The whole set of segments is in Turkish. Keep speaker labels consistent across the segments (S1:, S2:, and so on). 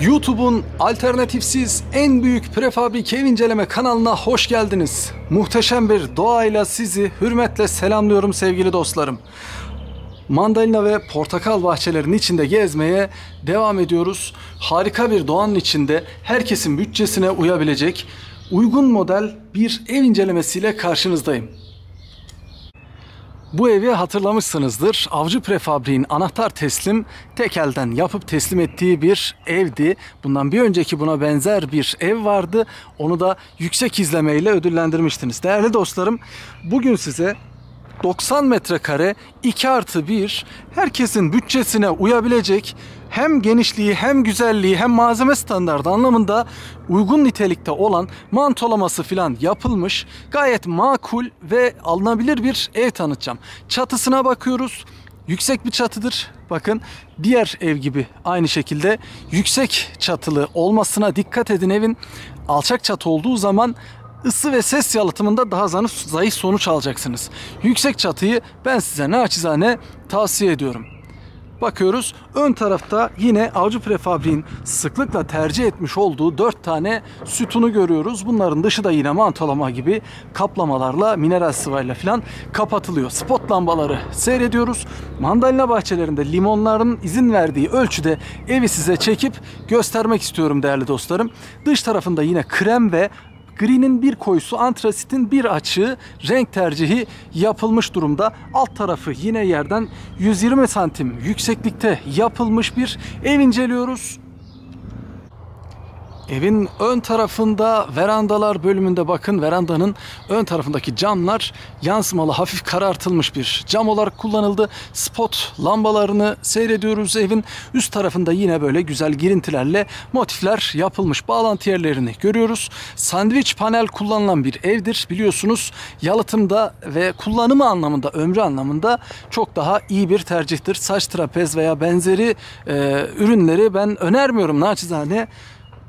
S1: YouTube'un alternatifsiz en büyük prefabrik ev inceleme kanalına hoş geldiniz. Muhteşem bir doğayla sizi hürmetle selamlıyorum sevgili dostlarım. Mandalina ve portakal bahçelerinin içinde gezmeye devam ediyoruz. Harika bir doğanın içinde herkesin bütçesine uyabilecek uygun model bir ev incelemesiyle karşınızdayım. Bu evi hatırlamışsınızdır. Avcı Prefabrik'in anahtar teslim tek elden yapıp teslim ettiği bir evdi. Bundan bir önceki buna benzer bir ev vardı. Onu da yüksek izlemeyle ödüllendirmiştiniz. Değerli dostlarım, bugün size 90 metrekare 2+1 herkesin bütçesine uyabilecek hem genişliği hem güzelliği hem malzeme standardı anlamında uygun nitelikte olan mantolaması falan yapılmış gayet makul ve alınabilir bir ev tanıtacağım. Çatısına bakıyoruz. Yüksek bir çatıdır. Bakın diğer ev gibi aynı şekilde yüksek çatılı olmasına dikkat edin evin. Alçak çatı olduğu zaman ısı ve ses yalıtımında daha zayıf sonuç alacaksınız. Yüksek çatıyı ben size naçizane tavsiye ediyorum. Bakıyoruz, ön tarafta yine Avcı Prefabrik'in sıklıkla tercih etmiş olduğu 4 tane sütunu görüyoruz. Bunların dışı da yine mantolama gibi kaplamalarla, mineral sıvayla falan kapatılıyor. Spot lambaları seyrediyoruz. Mandalina bahçelerinde limonların izin verdiği ölçüde evi size çekip göstermek istiyorum değerli dostlarım. Dış tarafında yine krem ve gri'nin bir koyusu, antrasitin bir açığı renk tercihi yapılmış durumda. Alt tarafı yine yerden 120 santim yükseklikte yapılmış bir ev inceliyoruz. Evin ön tarafında verandalar bölümünde bakın, verandanın ön tarafındaki camlar yansımalı, hafif karartılmış bir cam olarak kullanıldı. Spot lambalarını seyrediyoruz. Evin üst tarafında yine böyle güzel girintilerle motifler yapılmış. Bağlantı yerlerini görüyoruz. Sandviç panel kullanılan bir evdir. Biliyorsunuz yalıtımda ve kullanımı anlamında, ömrü anlamında çok daha iyi bir tercihtir. Saç trapez veya benzeri ürünleri ben önermiyorum naçizane.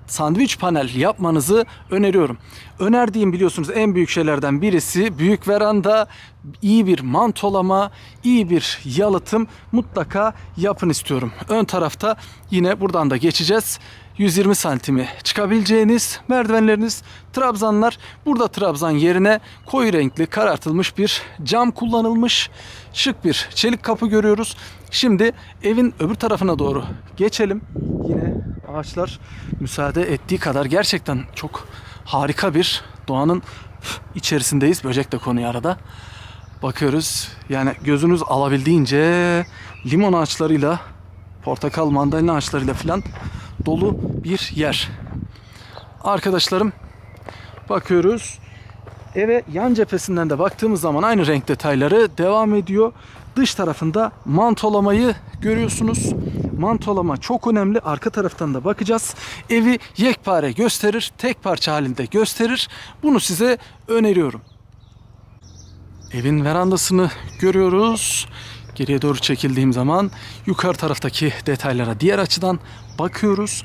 S1: Sandviç panel yapmanızı öneriyorum. Önerdiğim biliyorsunuz en büyük şeylerden birisi büyük veranda, iyi bir mantolama, iyi bir yalıtım mutlaka yapın istiyorum. Ön tarafta yine buradan da geçeceğiz. 120 santimi çıkabileceğiniz merdivenleriniz, trabzanlar. Burada trabzan yerine koyu renkli karartılmış bir cam kullanılmış. Şık bir çelik kapı görüyoruz. Şimdi evin öbür tarafına doğru geçelim. Yine ağaçlar müsaade ettiği kadar gerçekten çok harika bir doğanın içerisindeyiz. Böcek de konuyor arada. Bakıyoruz. Yani gözünüz alabildiğince limon ağaçlarıyla, portakal, mandalina ağaçlarıyla falan dolu bir yer. Arkadaşlarım, bakıyoruz. Eve yan cephesinden de baktığımız zaman aynı renk detayları devam ediyor. Dış tarafında mantolamayı görüyorsunuz. Mantolama çok önemli. Arka taraftan da bakacağız. Evi yekpare gösterir, tek parça halinde gösterir. Bunu size öneriyorum. Evin verandasını görüyoruz. Geriye doğru çekildiğim zaman yukarı taraftaki detaylara diğer açıdan bakıyoruz.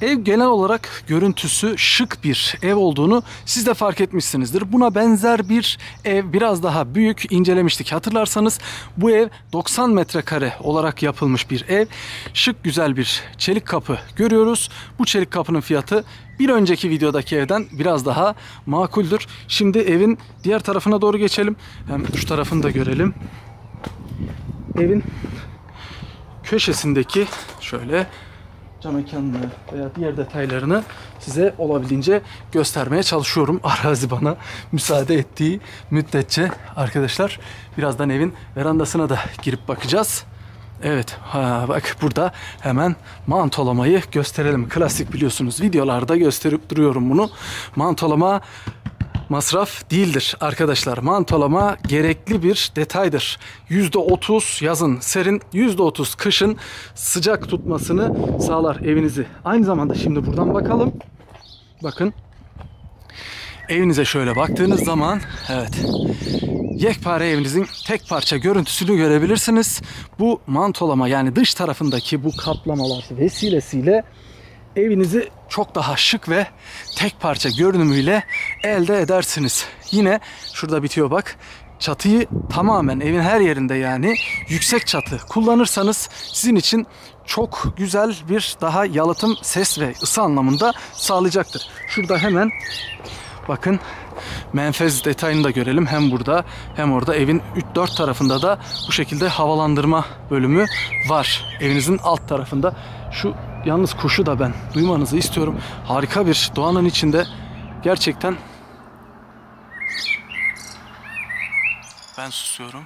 S1: Ev genel olarak görüntüsü şık bir ev olduğunu siz de fark etmişsinizdir. Buna benzer bir ev biraz daha büyük incelemiştik hatırlarsanız. Bu ev 90 metrekare olarak yapılmış bir ev. Şık güzel bir çelik kapı görüyoruz. Bu çelik kapının fiyatı bir önceki videodaki evden biraz daha makuldür. Şimdi evin diğer tarafına doğru geçelim. Hem şu tarafını da görelim. Evin köşesindeki şöyle cam mekanını veya diğer detaylarını size olabildiğince göstermeye çalışıyorum. Arazi bana müsaade ettiği müddetçe arkadaşlar. Birazdan evin verandasına da girip bakacağız. Evet, bak burada hemen mantolamayı gösterelim. Klasik biliyorsunuz videolarda gösterip duruyorum bunu. Mantolama masraf değildir arkadaşlar. Mantolama gerekli bir detaydır. %30 yazın serin, %30 kışın sıcak tutmasını sağlar evinizi. Aynı zamanda şimdi buradan bakalım. Bakın. Evinize şöyle baktığınız zaman evet, yekpare evinizin tek parça görüntüsünü görebilirsiniz. Bu mantolama yani dış tarafındaki bu kaplamalar vesilesiyle evinizi çok daha şık ve tek parça görünümüyle elde edersiniz. Yine şurada bitiyor bak. çatıyı tamamen evin her yerinde yani yüksek çatı kullanırsanız sizin için çok güzel bir daha yalıtım, ses ve ısı anlamında sağlayacaktır. Şurada hemen bakın menfez detayını da görelim. Hem burada hem orada evin 3-4 tarafında da bu şekilde havalandırma bölümü var. Evinizin alt tarafında. Şu yalnız kuşu da ben duymanızı istiyorum. Harika bir doğanın içinde gerçekten. Ben susuyorum.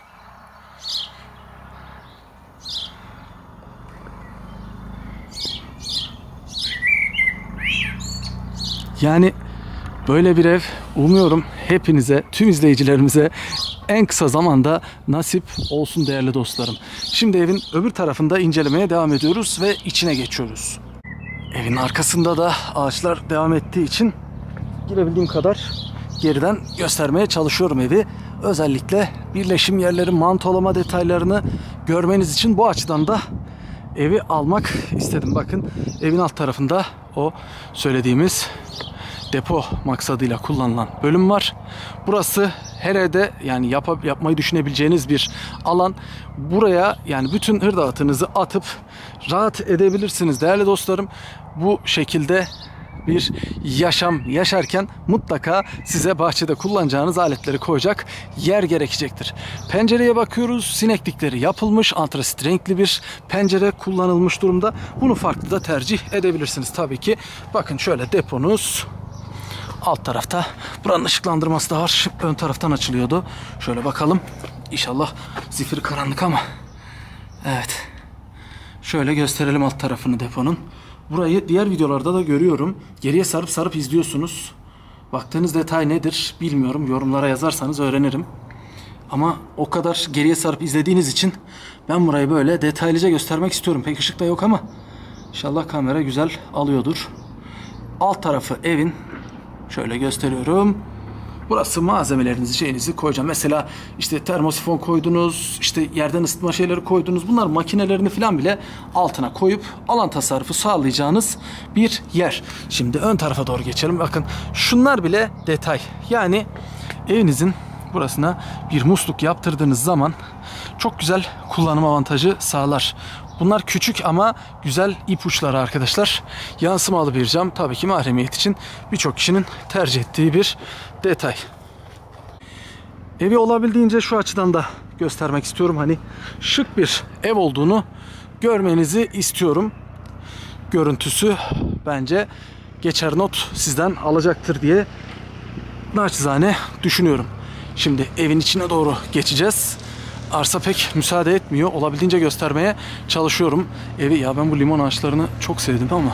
S1: Yani böyle bir ev umuyorum hepinize, tüm izleyicilerimize en kısa zamanda nasip olsun değerli dostlarım. Şimdi evin öbür tarafında incelemeye devam ediyoruz ve içine geçiyoruz. Evin arkasında da ağaçlar devam ettiği için girebildiğim kadar geriden göstermeye çalışıyorum evi. Özellikle birleşim yerleri, mantolama detaylarını görmeniz için bu açıdan da evi almak istedim. Bakın evin alt tarafında o söylediğimiz depo maksadıyla kullanılan bölüm var. Burası her evde yani yapmayı düşünebileceğiniz bir alan. Buraya yani bütün hırdavatınızı atıp rahat edebilirsiniz değerli dostlarım. Bu şekilde bir yaşam yaşarken mutlaka size bahçede kullanacağınız aletleri koyacak yer gerekecektir. Pencereye bakıyoruz. Sineklikleri yapılmış. Antrasit renkli bir pencere kullanılmış durumda. Bunu farklı da tercih edebilirsiniz tabii ki. Bakın şöyle deponuz. Alt tarafta. Buranın ışıklandırması da var. Ön taraftan açılıyordu. Şöyle bakalım. İnşallah zifiri karanlık ama. Evet. Şöyle gösterelim alt tarafını deponun. Burayı diğer videolarda da görüyorum. Geriye sarıp izliyorsunuz. Baktığınız detay nedir bilmiyorum. Yorumlara yazarsanız öğrenirim. Ama o kadar geriye sarıp izlediğiniz için ben burayı böyle detaylıca göstermek istiyorum. Pek ışık da yok ama inşallah kamera güzel alıyordur. Alt tarafı evin. Şöyle gösteriyorum. Burası malzemelerinizi, şeyinizi koyacağım. Mesela işte termosifon koydunuz, işte yerden ısıtma şeyleri koydunuz. Bunlar makinelerini falan bile altına koyup alan tasarrufu sağlayacağınız bir yer. Şimdi ön tarafa doğru geçelim. Bakın şunlar bile detay. Yani evinizin burasına bir musluk yaptırdığınız zaman çok güzel kullanım avantajı sağlar. Bunlar küçük ama güzel ipuçları arkadaşlar. Yansımalı bir cam tabii ki mahremiyet için birçok kişinin tercih ettiği bir detay. Evi olabildiğince şu açıdan da göstermek istiyorum. Hani şık bir ev olduğunu görmenizi istiyorum. Görüntüsü bence geçer not sizden alacaktır diye naçizane düşünüyorum. Şimdi evin içine doğru geçeceğiz. Arsa pek müsaade etmiyor. Olabildiğince göstermeye çalışıyorum evi. Ya ben bu limon ağaçlarını çok sevdim ama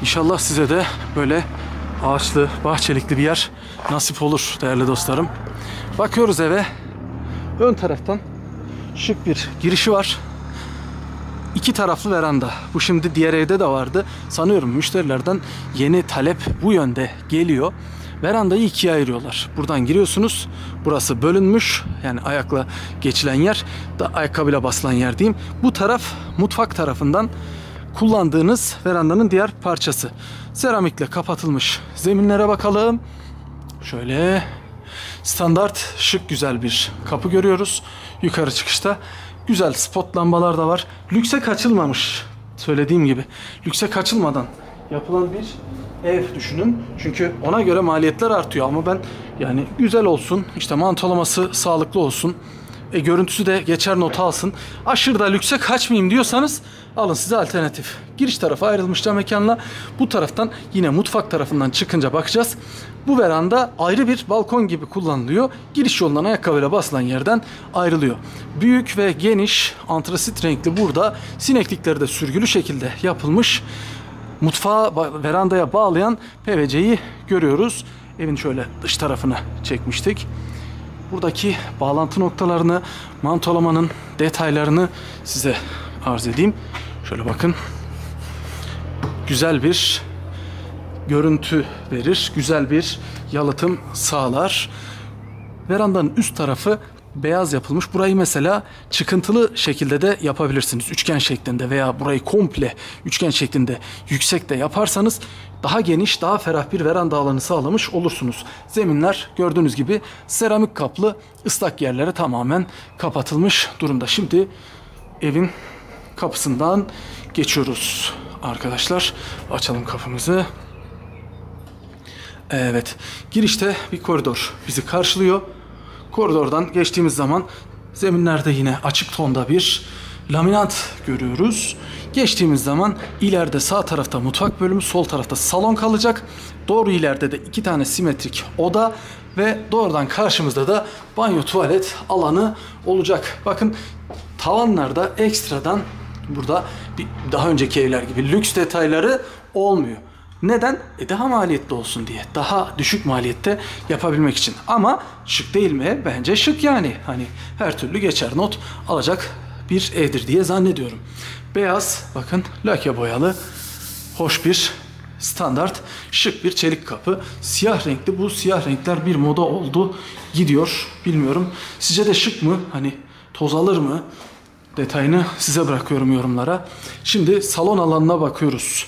S1: İnşallah size de böyle ağaçlı, bahçelikli bir yer nasip olur değerli dostlarım. Bakıyoruz eve. Ön taraftan şık bir girişi var. İki taraflı veranda. Bu şimdi diğer evde de vardı. Sanıyorum müşterilerden yeni talep bu yönde geliyor. Verandayı ikiye ayırıyorlar. Buradan giriyorsunuz. Burası bölünmüş. Yani ayakla geçilen yer, da ayakkabıyla basılan yer diyeyim. Bu taraf mutfak tarafından kullandığınız verandanın diğer parçası. Seramikle kapatılmış zeminlere bakalım. Şöyle standart şık güzel bir kapı görüyoruz. Yukarı çıkışta güzel spot lambalar da var. Lükse kaçılmamış. Söylediğim gibi lükse kaçılmadan yapılan bir ev düşünün. Çünkü ona göre maliyetler artıyor ama ben yani güzel olsun, işte mantolaması sağlıklı olsun, görüntüsü de geçer not alsın. Aşırı da lükse kaçmayayım diyorsanız alın size alternatif. Giriş tarafı ayrılmış cam mekanla. Bu taraftan yine mutfak tarafından çıkınca bakacağız. Bu veranda ayrı bir balkon gibi kullanılıyor. Giriş yolundan ayakkabıyla basılan yerden ayrılıyor. Büyük ve geniş antrasit renkli burada sineklikleri de sürgülü şekilde yapılmış. Mutfağı verandaya bağlayan PVC'yi görüyoruz. Evin şöyle dış tarafını çekmiştik. Buradaki bağlantı noktalarını, mantolamanın detaylarını size arz edeyim. Şöyle bakın. Güzel bir görüntü verir. Güzel bir yalıtım sağlar. verandanın üst tarafı beyaz yapılmış. Burayı mesela çıkıntılı şekilde de yapabilirsiniz. Üçgen şeklinde veya burayı komple üçgen şeklinde yüksek de yaparsanız daha geniş, daha ferah bir veranda alanı sağlamış olursunuz. Zeminler gördüğünüz gibi seramik kaplı, ıslak yerlere tamamen kapatılmış durumda. Şimdi evin kapısından geçiyoruz arkadaşlar. Açalım kapımızı. Evet, girişte bir koridor bizi karşılıyor. Koridordan geçtiğimiz zaman zeminlerde yine açık tonda bir laminat görüyoruz. Geçtiğimiz zaman ileride sağ tarafta mutfak bölümü, sol tarafta salon kalacak. Doğru ileride de 2 tane simetrik oda ve doğrudan karşımızda da banyo tuvalet alanı olacak. Bakın tavanlarda ekstradan burada daha önceki evler gibi lüks detayları olmuyor. Neden? Daha maliyetli olsun diye. Daha düşük maliyette yapabilmek için. Ama şık değil mi? Bence şık yani. Hani her türlü geçer not alacak bir evdir diye zannediyorum. Beyaz, bakın lake boyalı, hoş bir standart, şık bir çelik kapı. Siyah renkli, bu siyah renkler bir moda oldu. Gidiyor, bilmiyorum. Sizce de şık mı? Hani toz alır mı? Detayını size bırakıyorum yorumlara. Şimdi salon alanına bakıyoruz.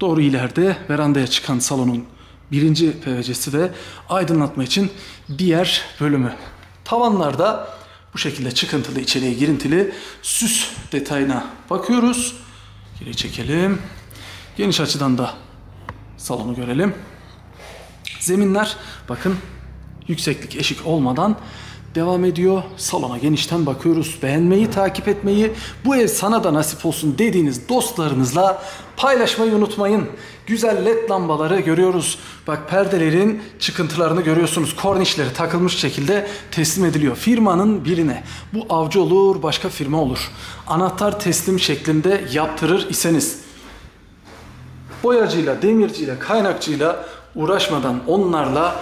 S1: Doğru ileride verandaya çıkan salonun birinci PVC'si ve aydınlatma için diğer bölümü. Tavanlarda bu şekilde çıkıntılı, içeriye girintili süs detayına bakıyoruz. Geri çekelim. Geniş açıdan da salonu görelim. Zeminler bakın yükseklik eşik olmadan devam ediyor. Salona genişten bakıyoruz. Beğenmeyi, takip etmeyi, bu ev sana da nasip olsun dediğiniz dostlarınızla paylaşmayı unutmayın. Güzel led lambaları görüyoruz. Bak perdelerin çıkıntılarını görüyorsunuz. Kornişleri takılmış şekilde teslim ediliyor. Firmanın birine. Bu Avcı olur, başka firma olur. Anahtar teslim şeklinde yaptırır iseniz boyacıyla, demirciyle, kaynakçıyla uğraşmadan onlarla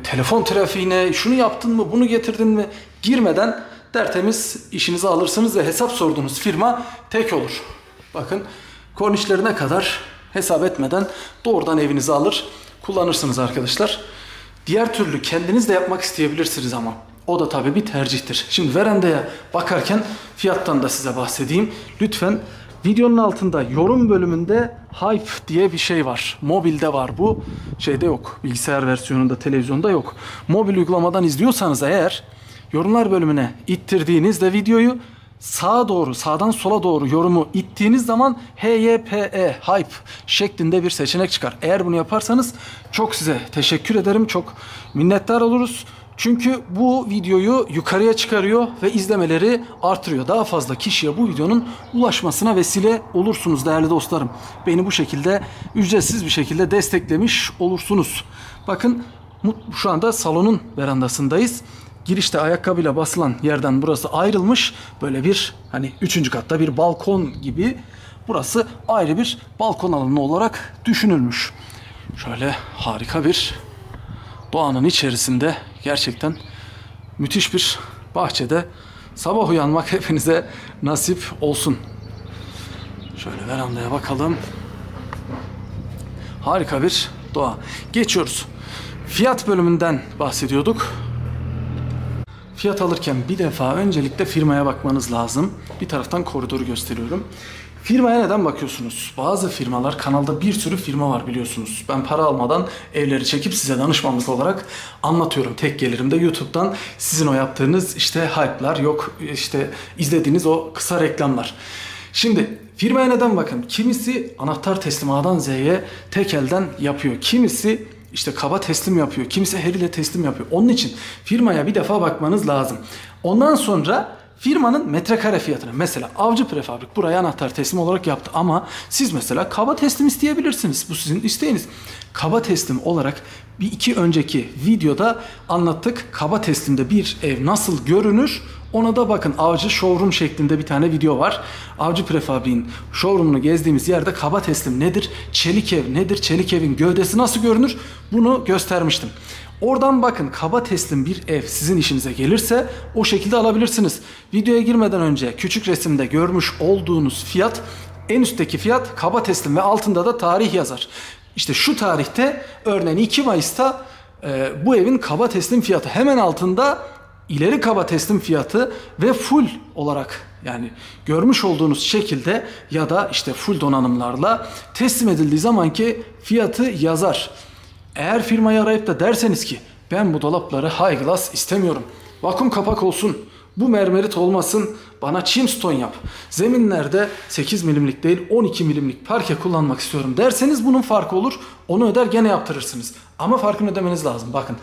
S1: telefon trafiğine şunu yaptın mı, bunu getirdin mi girmeden tertemiz işinizi alırsınız ve hesap sorduğunuz firma tek olur. Bakın kornişlerine kadar hesap etmeden doğrudan evinize alır kullanırsınız arkadaşlar. Diğer türlü kendiniz de yapmak isteyebilirsiniz ama o da tabii bir tercihtir. Şimdi verandaya bakarken fiyattan da size bahsedeyim. Lütfen videonun altında yorum bölümünde Hype diye bir şey var. Mobilde var bu. Şeyde yok. Bilgisayar versiyonunda, televizyonda yok. Mobil uygulamadan izliyorsanız eğer yorumlar bölümüne ittirdiğinizde videoyu sağa doğru, sağdan sola doğru yorumu ittiğiniz zaman HYPE, Hype şeklinde bir seçenek çıkar. Eğer bunu yaparsanız çok size teşekkür ederim. Çok minnettar oluruz. Çünkü bu videoyu yukarıya çıkarıyor ve izlemeleri artırıyor. Daha fazla kişiye bu videonun ulaşmasına vesile olursunuz değerli dostlarım. Beni bu şekilde ücretsiz bir şekilde desteklemiş olursunuz. Bakın şu anda salonun verandasındayız. Girişte ayakkabıyla basılan yerden burası ayrılmış. Böyle bir hani 3. katta bir balkon gibi. Burası ayrı bir balkon alanı olarak düşünülmüş. Şöyle harika bir doğanın içerisinde gerçekten müthiş bir bahçede sabah uyanmak hepinize nasip olsun. Şöyle verandaya bakalım. Harika bir doğa. Geçiyoruz. Fiyat bölümünden bahsediyorduk. Fiyat alırken bir defa öncelikle firmaya bakmanız lazım. Bir taraftan koridoru gösteriyorum. Firmaya neden bakıyorsunuz? Bazı firmalar, kanalda bir sürü firma var biliyorsunuz. Ben para almadan evleri çekip size danışmanlık olarak anlatıyorum. Tek gelirimde YouTube'dan sizin o yaptığınız işte hype'lar, yok işte izlediğiniz o kısa reklamlar. Şimdi firmaya neden bakın? Kimisi anahtar teslim A'dan Z'ye tek elden yapıyor. Kimisi işte kaba teslim yapıyor. Kimisi her ile teslim yapıyor. Onun için firmaya bir defa bakmanız lazım. Ondan sonra firmanın metrekare fiyatına, mesela Avcı Prefabrik buraya anahtar teslim olarak yaptı ama siz mesela kaba teslim isteyebilirsiniz. Bu sizin isteğiniz. Kaba teslim olarak bir iki önceki videoda anlattık. Kaba teslimde bir ev nasıl görünür? Ona da bakın, Avcı Showroom şeklinde bir tane video var. Avcı Prefabrik'in showroom'unu gezdiğimiz yerde kaba teslim nedir? Çelik ev nedir? Çelik evin gövdesi nasıl görünür? Bunu göstermiştim. Oradan bakın, kaba teslim bir ev sizin işinize gelirse o şekilde alabilirsiniz. Videoya girmeden önce küçük resimde görmüş olduğunuz fiyat, en üstteki fiyat kaba teslim ve altında da tarih yazar. İşte şu tarihte, örneğin 2 Mayıs'ta bu evin kaba teslim fiyatı. Hemen altında ileri kaba teslim fiyatı ve full olarak, yani görmüş olduğunuz şekilde ya da işte full donanımlarla teslim edildiği zamanki fiyatı yazar. Eğer firmayı arayıp da derseniz ki ben bu dolapları high glass istemiyorum, vakum kapak olsun, bu mermerit olmasın, bana chimstone yap, zeminlerde 8 milimlik değil 12 milimlik parke kullanmak istiyorum derseniz bunun farkı olur. Onu öder gene yaptırırsınız. Ama farkını ödemeniz lazım. Bakın,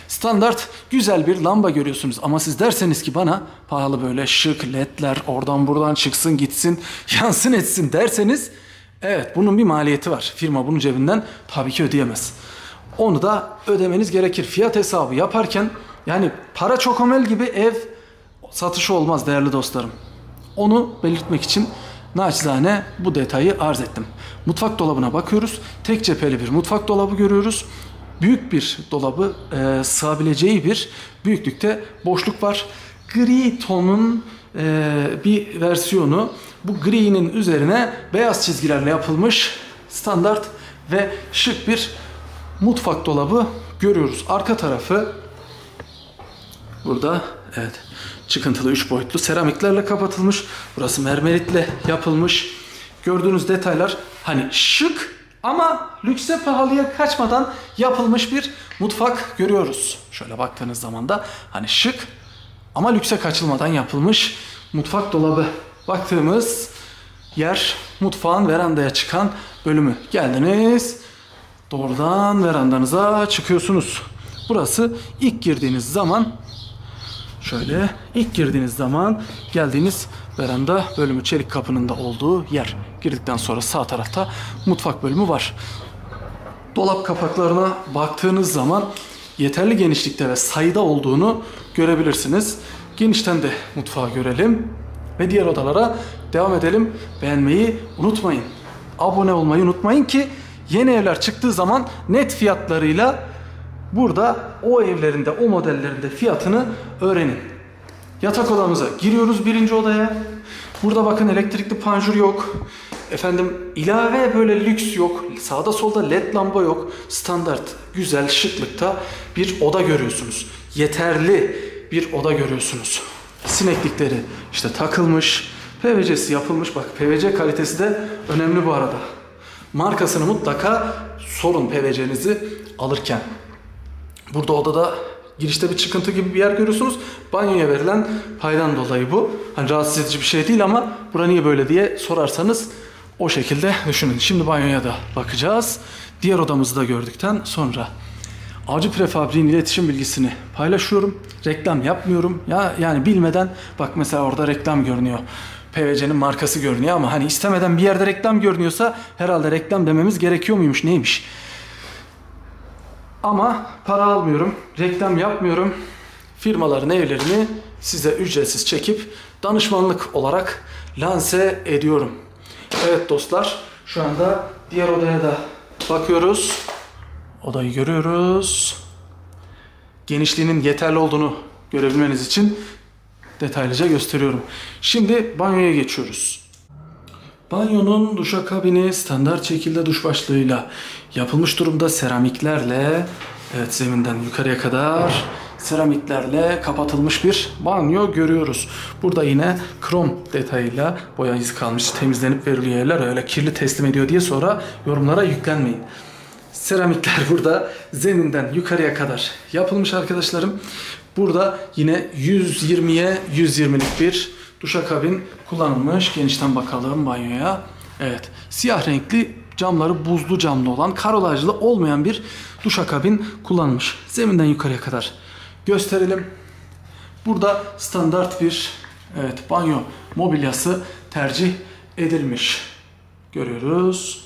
S1: standart güzel bir lamba görüyorsunuz ama siz derseniz ki bana pahalı böyle şık ledler oradan buradan çıksın gitsin yansın etsin derseniz, evet, bunun bir maliyeti var. Firma bunu cebinden tabii ki ödeyemez. Onu da ödemeniz gerekir. Fiyat hesabı yaparken, yani para çokomel gibi ev satışı olmaz değerli dostlarım. Onu belirtmek için naçizane bu detayı arz ettim. Mutfak dolabına bakıyoruz. Tek cepheli bir mutfak dolabı görüyoruz. Büyük bir dolabı sığabileceği bir büyüklükte boşluk var. Gri tonun bir versiyonu. Bu gri'nin üzerine beyaz çizgilerle yapılmış standart ve şık bir mutfak dolabı görüyoruz. Arka tarafı burada, evet, çıkıntılı 3 boyutlu seramiklerle kapatılmış. Burası mermeritle yapılmış. Gördüğünüz detaylar hani şık ama lükse pahalıya kaçmadan yapılmış bir mutfak görüyoruz. Şöyle baktığınız zaman da hani şık ama lükse kaçılmadan yapılmış mutfak dolabı. Baktığımız yer mutfağın verandaya çıkan bölümü. Geldiniz, doğrudan verandanıza çıkıyorsunuz. Burası ilk girdiğiniz zaman, şöyle ilk girdiğiniz zaman geldiğiniz veranda bölümü, çelik kapının da olduğu yer. Girdikten sonra sağ tarafta mutfak bölümü var. Dolap kapaklarına baktığınız zaman yeterli genişlikte ve sayıda olduğunu görebilirsiniz. Genişten de mutfağı görelim ve diğer odalara devam edelim. Beğenmeyi unutmayın. Abone olmayı unutmayın ki yeni evler çıktığı zaman net fiyatlarıyla burada o evlerinde, o modellerinde fiyatını öğrenin. Yatak odamıza giriyoruz, birinci odaya. Burada bakın elektrikli panjur yok. Efendim ilave böyle lüks yok. Sağda solda led lamba yok. Standart, güzel, şıklıkta bir oda görüyorsunuz. Yeterli bir oda görüyorsunuz. Sineklikleri işte takılmış. PVC'si yapılmış. Bak, PVC kalitesi de önemli bu arada. Markasını mutlaka sorun PVC'nizi alırken. Burada odada girişte bir çıkıntı gibi bir yer görüyorsunuz. Banyoya verilen paydan dolayı bu. Hani rahatsız edici bir şey değil ama bura niye böyle diye sorarsanız o şekilde düşünün. Şimdi banyoya da bakacağız. Diğer odamızı da gördükten sonra Avcı Prefabrik'in iletişim bilgisini paylaşıyorum. Reklam yapmıyorum. Yani bilmeden, bak mesela orada reklam görünüyor. PVC'nin markası görünüyor ama hani istemeden bir yerde reklam görünüyorsa herhalde reklam dememiz gerekiyor muymuş, neymiş? Ama para almıyorum, reklam yapmıyorum. Firmaların evlerini size ücretsiz çekip danışmanlık olarak lanse ediyorum. Evet dostlar, şu anda diğer odaya da bakıyoruz. Odayı görüyoruz. Genişliğinin yeterli olduğunu görebilmeniz için detaylıca gösteriyorum. Şimdi banyoya geçiyoruz. Banyonun duşakabini standart şekilde duş başlığıyla yapılmış durumda, seramiklerle, evet, zeminden yukarıya kadar seramiklerle kapatılmış bir banyo görüyoruz. Burada yine krom detayıyla boya izi kalmış, temizlenip veriliyor yerler, öyle kirli teslim ediyor diye sonra yorumlara yüklenmeyin. Seramikler burada zeminden yukarıya kadar yapılmış arkadaşlarım. Burada yine 120'ye 120'lik bir duşakabin kullanılmış. Genişten bakalım banyoya. Evet, siyah renkli camları buzlu camlı olan, karolajlı olmayan bir duşakabin kullanılmış. Zeminden yukarıya kadar gösterelim. Burada standart bir, evet, banyo mobilyası tercih edilmiş. Görüyoruz.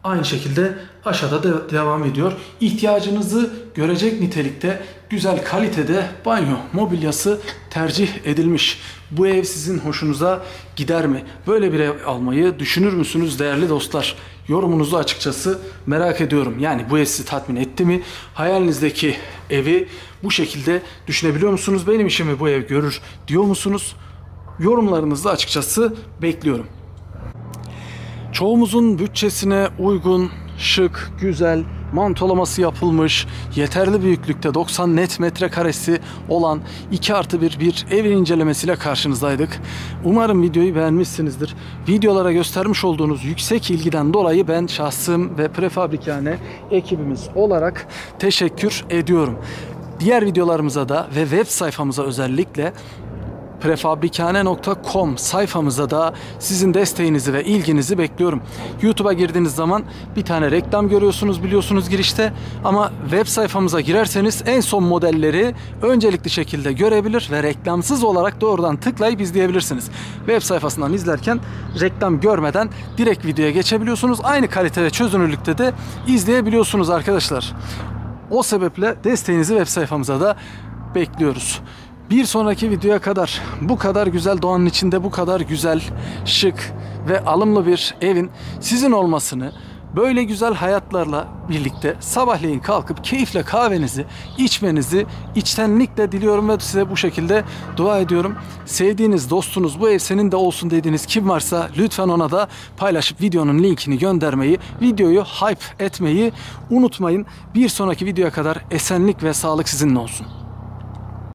S1: Aynı şekilde aşağıda da devam ediyor. İhtiyacınızı görecek nitelikte, güzel kalitede banyo mobilyası tercih edilmiş. Bu ev sizin hoşunuza gider mi? Böyle bir ev almayı düşünür müsünüz değerli dostlar? Yorumunuzu açıkçası merak ediyorum. Yani bu ev sizi tatmin etti mi? Hayalinizdeki evi bu şekilde düşünebiliyor musunuz? Benim işimi bu ev görür diyor musunuz? Yorumlarınızı açıkçası bekliyorum. Çoğumuzun bütçesine uygun, şık, güzel, mantolaması yapılmış, yeterli büyüklükte 90 net metrekaresi olan 2+1 bir evin incelemesiyle karşınızdaydık. Umarım videoyu beğenmişsinizdir. Videolara göstermiş olduğunuz yüksek ilgiden dolayı ben şahsım ve Prefabrikane ekibimiz olarak teşekkür ediyorum. Diğer videolarımıza da ve web sayfamıza özellikle prefabrikane.com sayfamıza da sizin desteğinizi ve ilginizi bekliyorum. YouTube'a girdiğiniz zaman bir tane reklam görüyorsunuz biliyorsunuz girişte, ama web sayfamıza girerseniz en son modelleri öncelikli şekilde görebilir ve reklamsız olarak doğrudan tıklayıp izleyebilirsiniz. Web sayfasından izlerken reklam görmeden direkt videoya geçebiliyorsunuz. Aynı kalite ve çözünürlükte de izleyebiliyorsunuz arkadaşlar. O sebeple desteğinizi web sayfamıza da bekliyoruz. Bir sonraki videoya kadar bu kadar güzel doğanın içinde bu kadar güzel, şık ve alımlı bir evin sizin olmasını, böyle güzel hayatlarla birlikte sabahleyin kalkıp keyifle kahvenizi içmenizi içtenlikle diliyorum ve size bu şekilde dua ediyorum. Sevdiğiniz dostunuz, bu ev senin de olsun dediğiniz kim varsa lütfen ona da paylaşıp videonun linkini göndermeyi, videoyu hype etmeyi unutmayın. Bir sonraki videoya kadar esenlik ve sağlık sizinle olsun.